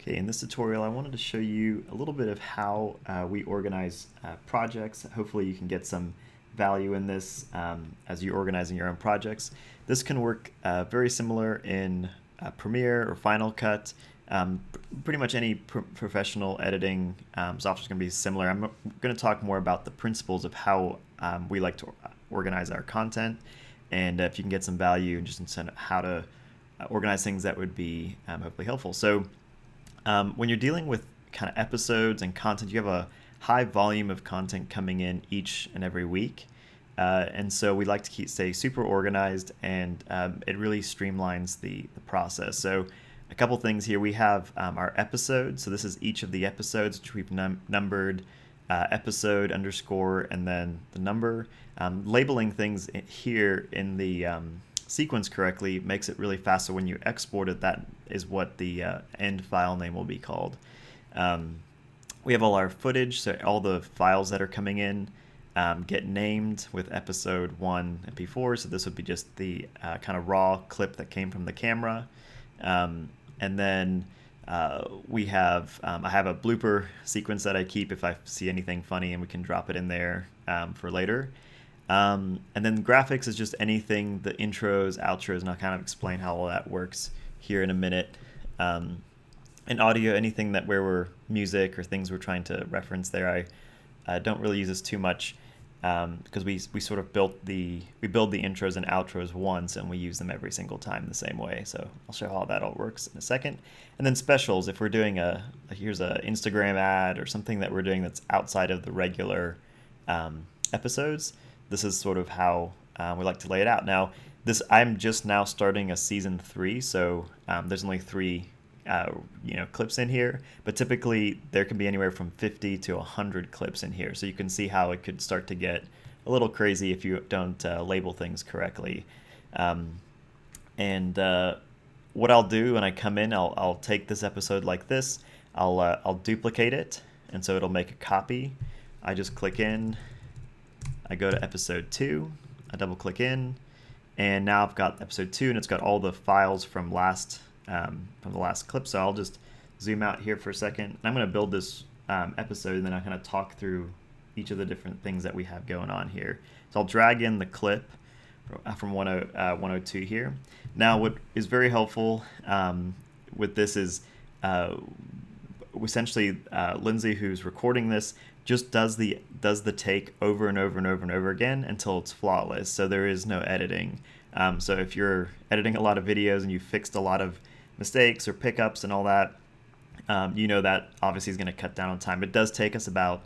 Okay, in this tutorial I wanted to show you a little bit of how we organize projects. Hopefully you can get some value in this as you're organizing your own projects. This can work very similar in Premiere or Final Cut. Pretty much any professional editing software is going to be similar. I'm going to talk more about the principles of how we like to organize our content, and if you can get some value and just in how to organize things, that would be hopefully helpful. So when you're dealing with kind of episodes and content, you have a high volume of content coming in each and every week. And so we like to stay super organized, and it really streamlines the process. So a couple things here. We have our episodes. So this is each of the episodes, which we've numbered episode underscore and then the number. Labeling things here in the sequence correctly makes it really fast. So when you export it, that is what the end file name will be called. We have all our footage, so all the files that are coming in get named with episode 1 and MP4. So this would be just the kind of raw clip that came from the camera. And then we have I have a blooper sequence that I keep if I see anything funny, and we can drop it in there for later. And then graphics is just anything, the intros, outros, and I'll kind of explain how all that works here in a minute. And audio, anything that where we're music or things we're trying to reference there, I don't really use this too much because we sort of build the intros and outros once, and we use them every single time the same way. So I'll show how that all works in a second. And then specials, if we're doing here's a Instagram ad or something that we're doing that's outside of the regular episodes, this is sort of how we like to lay it out. Now, I'm just now starting a season 3, so there's only 3 clips in here, but typically there can be anywhere from 50 to 100 clips in here. So you can see how it could start to get a little crazy if you don't label things correctly. And what I'll do when I come in, I'll take this episode like this. I'll duplicate it, and so it'll make a copy. I just click in. I go to episode 2, I double click in, and now I've got episode 2, and it's got all the files from the last clip. So I'll just zoom out here for a second, and I'm going to build this episode, and then I'm going to talk through each of the different things that we have going on here. So I'll drag in the clip from 102 here. Now what is very helpful with this is essentially Lindsay, who's recording this, just does the take over and over and over and over again until it's flawless. So there is no editing. So if you're editing a lot of videos and you fixed a lot of mistakes or pickups and all that, that obviously is going to cut down on time. It does take us about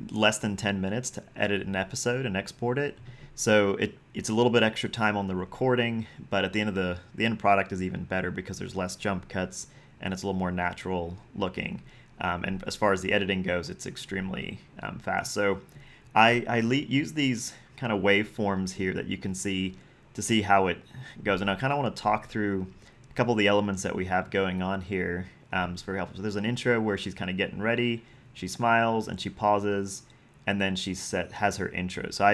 less than 10 minutes to edit an episode and export it. So it's a little bit extra time on the recording, but at the end of the end product is even better because there's less jump cuts and it's a little more natural looking. And as far as the editing goes, it's extremely fast. So I use these kind of waveforms here that you can see to see how it goes. And I kind of want to talk through a couple of the elements that we have going on here. It's very helpful. So there's an intro where she's kind of getting ready. She smiles and she pauses, and then she has her intro. So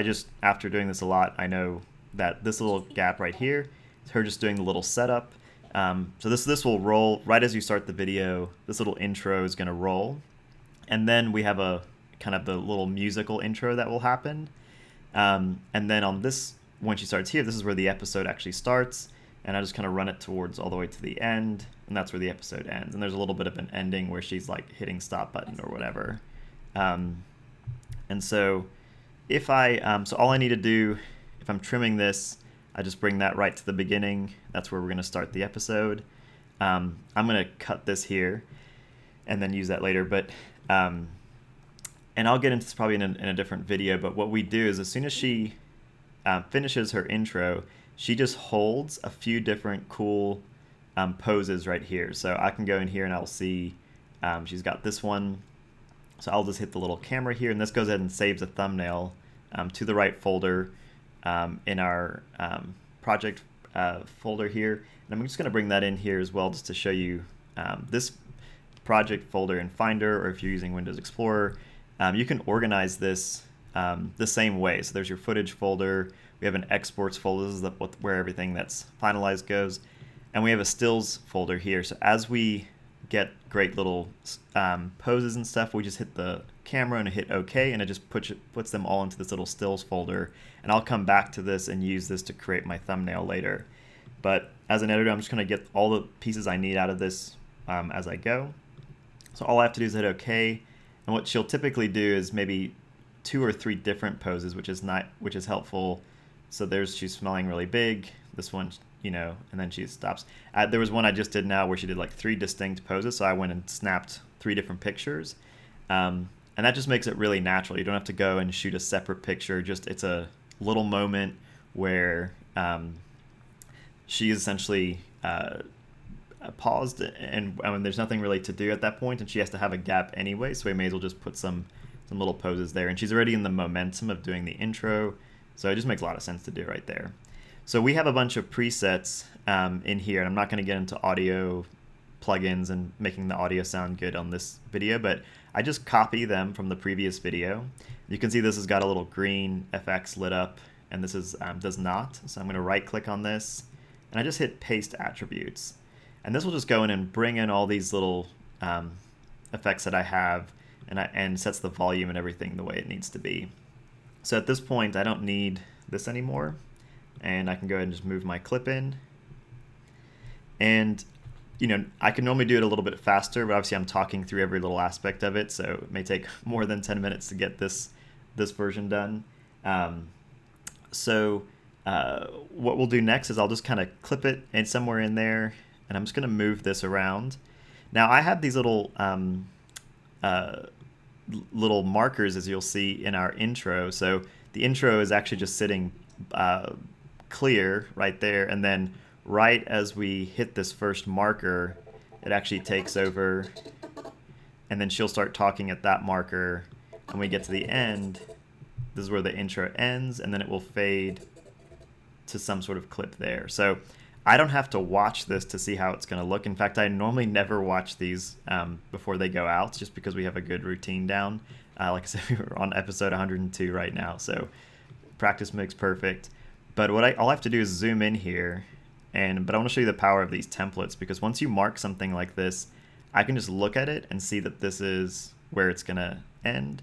after doing this a lot, I know that this little gap right here is her just doing the little setup. So this will roll right as you start the video. This little intro is going to roll, and then we have a kind of the little musical intro that will happen. And then on this, when she starts here, this is where the episode actually starts, and I just kind of run it towards all the way to the end, and that's where the episode ends. And there's a little bit of an ending where she's like hitting stop button or whatever. And so if so all I need to do, if I'm trimming this, I just bring that right to the beginning. That's where we're going to start the episode. I'm going to cut this here and then use that later. But and I'll get into this probably in a different video. But what we do is as soon as she finishes her intro, she just holds a few different cool poses right here. So I can go in here and I'll see she's got this one. So I'll just hit the little camera here, and this goes ahead and saves a thumbnail to the right folder in our project folder here. And I'm just going to bring that in here as well just to show you this project folder in Finder, or if you're using Windows Explorer, you can organize this the same way. So there's your footage folder. We have an exports folder. This is where everything that's finalized goes. And we have a stills folder here. So as we get great little poses and stuff, we just hit the camera and hit OK, and it just puts them all into this little stills folder. And I'll come back to this and use this to create my thumbnail later. But as an editor, I'm just going to get all the pieces I need out of this as I go. So all I have to do is hit OK. And what she'll typically do is maybe 2 or 3 different poses, which is helpful. So she's smelling really big. This one, and then she stops. There was one I just did now where she did like 3 distinct poses. So I went and snapped 3 different pictures. And that just makes it really natural. You don't have to go and shoot a separate picture. It's a little moment where she is essentially paused, and there's nothing really to do at that point, and she has to have a gap anyway, so we may as well just put some little poses there. And she's already in the momentum of doing the intro, so it just makes a lot of sense to do right there. So we have a bunch of presets in here, and I'm not going to get into audio plugins and making the audio sound good on this video, but I just copy them from the previous video. You can see this has got a little green FX lit up, and this does not. So I'm going to right click on this, and I just hit paste attributes. And this will just go in and bring in all these little effects that I have, and sets the volume and everything the way it needs to be. So at this point, I don't need this anymore, and I can go ahead and just move my clip in. And I can normally do it a little bit faster, but obviously I'm talking through every little aspect of it, so it may take more than 10 minutes to get this version done. What we'll do next is I'll just kind of clip it and somewhere in there, and I'm just going to move this around. Now I have these little markers, as you'll see in our intro. So the intro is actually just sitting clear right there, and then right as we hit this first marker, it actually takes over, and then she'll start talking at that marker, and we get to the end. This is where the intro ends, and then it will fade to some sort of clip there. So I don't have to watch this to see how it's going to look. In fact, I normally never watch these before they go out, just because we have a good routine down. Like I said, we're on episode 102 right now, so practice makes perfect. But all I have to do is zoom in here, but I want to show you the power of these templates, because once you mark something like this, I can just look at it and see that this is where it's going to end.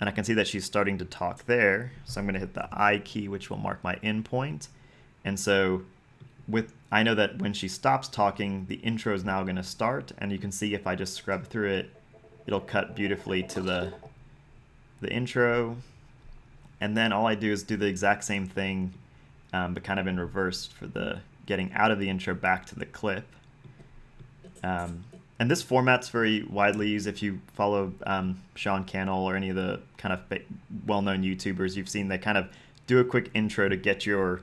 And I can see that she's starting to talk there. So I'm going to hit the I key, which will mark my end point. And so I know that when she stops talking, the intro is now going to start. And you can see if I just scrub through it, it'll cut beautifully to the intro. And then all I do is do the exact same thing, but kind of in reverse for the getting out of the intro back to the clip. And this format's very widely used. If you follow Sean Cannell or any of the kind of well-known YouTubers, you've seen they kind of do a quick intro to get to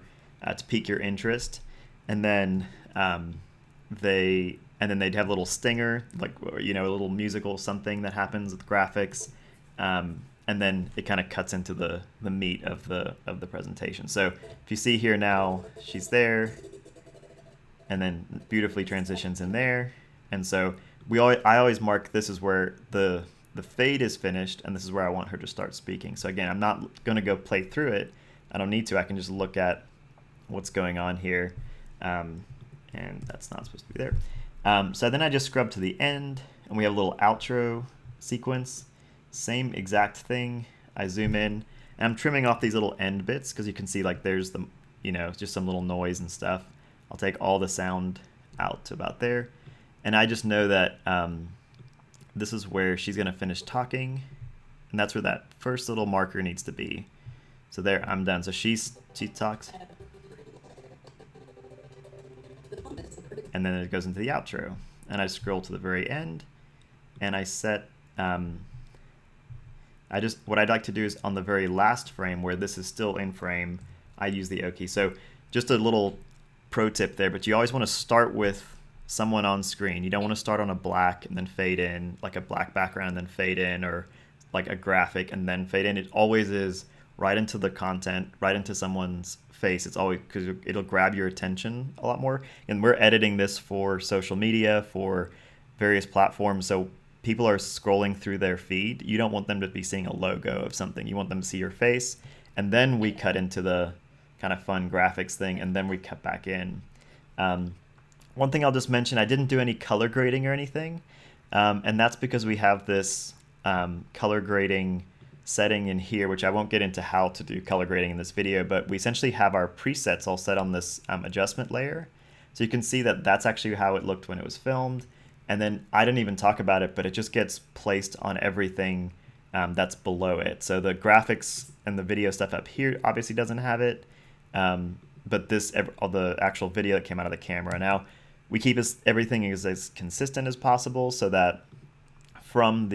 pique your interest, and then they'd have a little stinger, like a little musical something that happens with graphics, and then it kind of cuts into the meat of the presentation. So if you see here now, she's there, and then beautifully transitions in there. And so I always mark this is where the fade is finished, and this is where I want her to start speaking. So again, I'm not going to go play through it. I don't need to. I can just look at what's going on here, and that's not supposed to be there. So then I just scrub to the end, and we have a little outro sequence. Same exact thing. I zoom in, and I'm trimming off these little end bits, because you can see like there's just some little noise and stuff. I'll take all the sound out to about there. And I just know that this is where she's going to finish talking, and that's where that first little marker needs to be. So there, I'm done. So she talks, and then it goes into the outro. And I scroll to the very end, and I set, what I'd like to do is on the very last frame where this is still in frame, I use the O key. So just a little pro tip there, but you always want to start with someone on screen. You don't want to start on a black and then fade in, like a black background and then fade in, or like a graphic and then fade in. It always is right into the content, right into someone's face. It's always, because it'll grab your attention a lot more. And we're editing this for social media, for various platforms, so people are scrolling through their feed. You don't want them to be seeing a logo of something. You want them to see your face, and then we cut into the kind of fun graphics thing, and then we cut back in. One thing I'll just mention, I didn't do any color grading or anything, and that's because we have this color grading setting in here, which I won't get into how to do color grading in this video, but we essentially have our presets all set on this adjustment layer. So you can see that that's actually how it looked when it was filmed. And then I didn't even talk about it, but it just gets placed on everything that's below it. So the graphics and the video stuff up here obviously doesn't have it, but all the actual video that came out of the camera. Now, we keep everything as consistent as possible so that from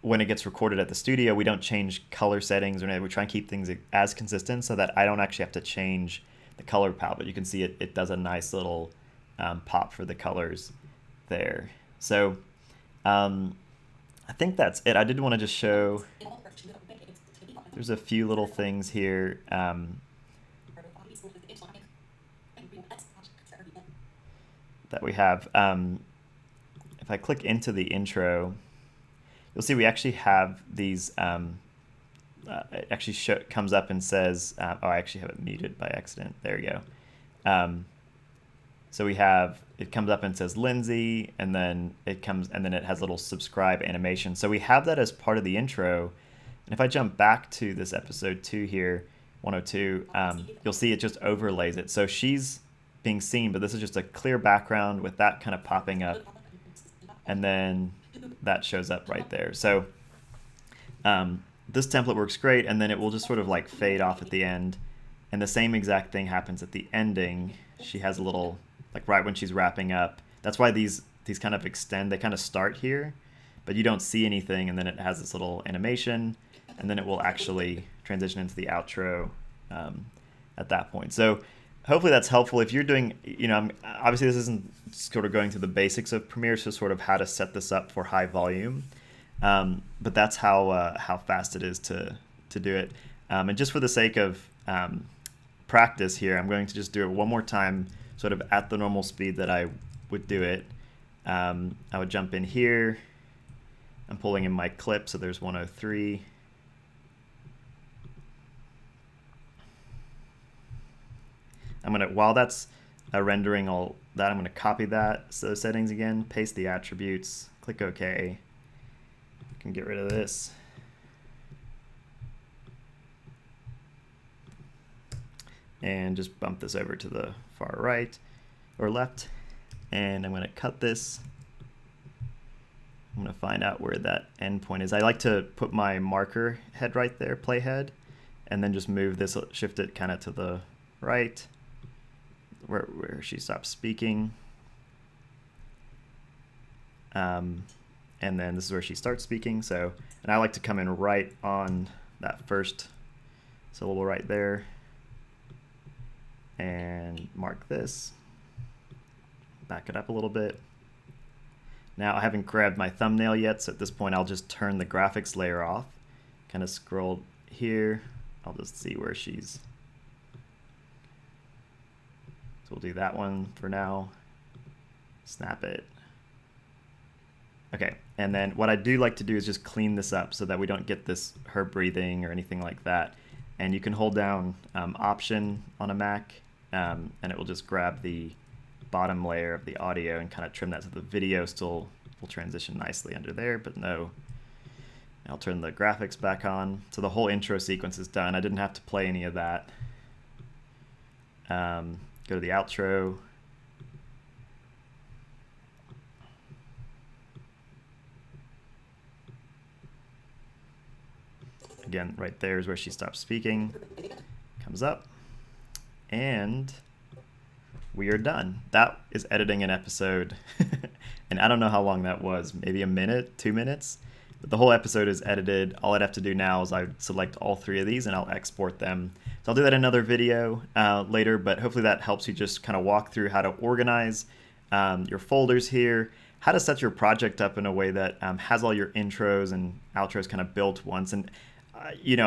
when it gets recorded at the studio, we don't change color settings or anything. We try and keep things as consistent so that I don't actually have to change the color palette. You can see it does a nice little pop for the colors there. So I think that's it. I did want to just show, there's a few little things here. That we have. If I click into the intro, you'll see we actually have these, it actually comes up and says, oh, I actually have it muted by accident. There we go. So we have, it comes up and says Lindsay, and then it has a little subscribe animation. So we have that as part of the intro. And if I jump back to this episode 2 here, 102, you'll see it just overlays it. So she's being seen, but this is just a clear background with that kind of popping up, and then that shows up right there. So this template works great, and then it will just sort of like fade off at the end, and the same exact thing happens at the ending. She has a little, like right when she's wrapping up. That's why these kind of extend, they kind of start here, but you don't see anything, and then it has this little animation, and then it will actually transition into the outro at that point. So hopefully that's helpful. If you're doing, obviously this isn't sort of going through the basics of Premiere, so sort of how to set this up for high volume. But that's how fast it is to do it. And just for the sake of practice here, I'm going to just do it one more time, sort of at the normal speed that I would do it. I would jump in here. I'm pulling in my clip, so there's 103. While that's rendering all that, I'm gonna copy those settings again, paste the attributes, click OK. I can get rid of this. And just bump this over to the far right or left. And I'm gonna cut this. I'm gonna find out where that endpoint is. I like to put my marker head right there, playhead, and then just move this, shift it kind of to the right, where she stops speaking. And then this is where she starts speaking. So, and I like to come in right on that first syllable right there and mark this, back it up a little bit. Now I haven't grabbed my thumbnail yet, so at this point I'll just turn the graphics layer off, kind of scroll here. I'll just see where she's, so we'll do that one for now, snap it. Okay, and then what I do like to do is just clean this up so that we don't get her breathing or anything like that. And you can hold down Option on a Mac, and it will just grab the bottom layer of the audio and kind of trim that so the video still will transition nicely under there, but no. I'll turn the graphics back on. So the whole intro sequence is done. I didn't have to play any of that. Go to the outro. Again, right there is where she stops speaking. Comes up. And we are done. That is editing an episode. And I don't know how long that was. Maybe a minute, 2 minutes. But the whole episode is edited. All I'd have to do now is I select all 3 of these and I'll export them. So I'll do that in another video later, but hopefully that helps you just kind of walk through how to organize your folders here, how to set your project up in a way that has all your intros and outros kind of built once. And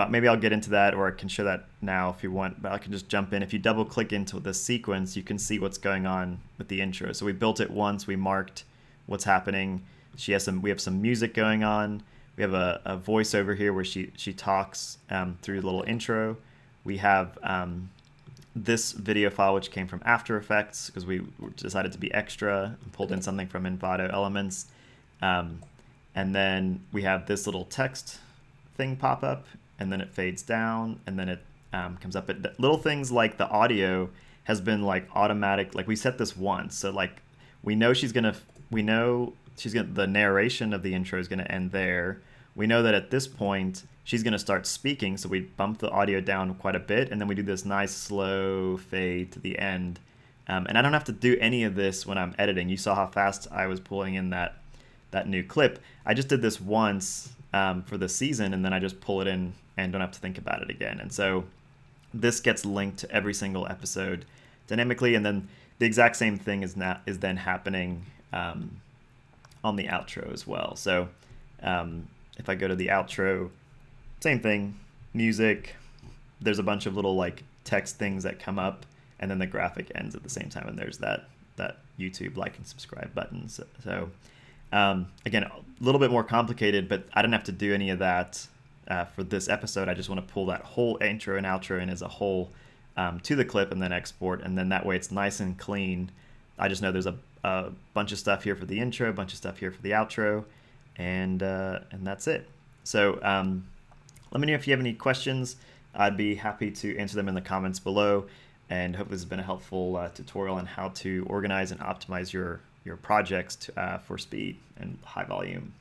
maybe I'll get into that, or I can show that now if you want, but I can just jump in. If you double click into the sequence, you can see what's going on with the intro. So we built it once, we marked what's happening. We have some music going on. We have a voiceover here where she talks through a little intro. We have this video file, which came from After Effects, because we decided to be extra and pulled in something from Envato Elements. And then we have this little text thing pop up, and then it fades down, and then it comes up. But little things like the audio has been like automatic. Like we set this once, so like we know the narration of the intro is gonna end there. We know that at this point she's gonna start speaking, so we bump the audio down quite a bit, and then we do this nice slow fade to the end. And I don't have to do any of this when I'm editing. You saw how fast I was pulling in that new clip. I just did this once for the season, and then I just pull it in and don't have to think about it again. And so this gets linked to every single episode dynamically, and then the exact same thing is then happening on the outro as well. So if I go to the outro, same thing, music, there's a bunch of little like text things that come up, and then the graphic ends at the same time, and there's that YouTube like and subscribe button. So again, a little bit more complicated, but I didn't have to do any of that for this episode. I just want to pull that whole intro and outro in as a whole to the clip and then export, and then that way it's nice and clean. I just know there's a bunch of stuff here for the intro, a bunch of stuff here for the outro, and that's it. So let me know if you have any questions. I'd be happy to answer them in the comments below, and hope this has been a helpful tutorial on how to organize and optimize your projects for speed and high volume.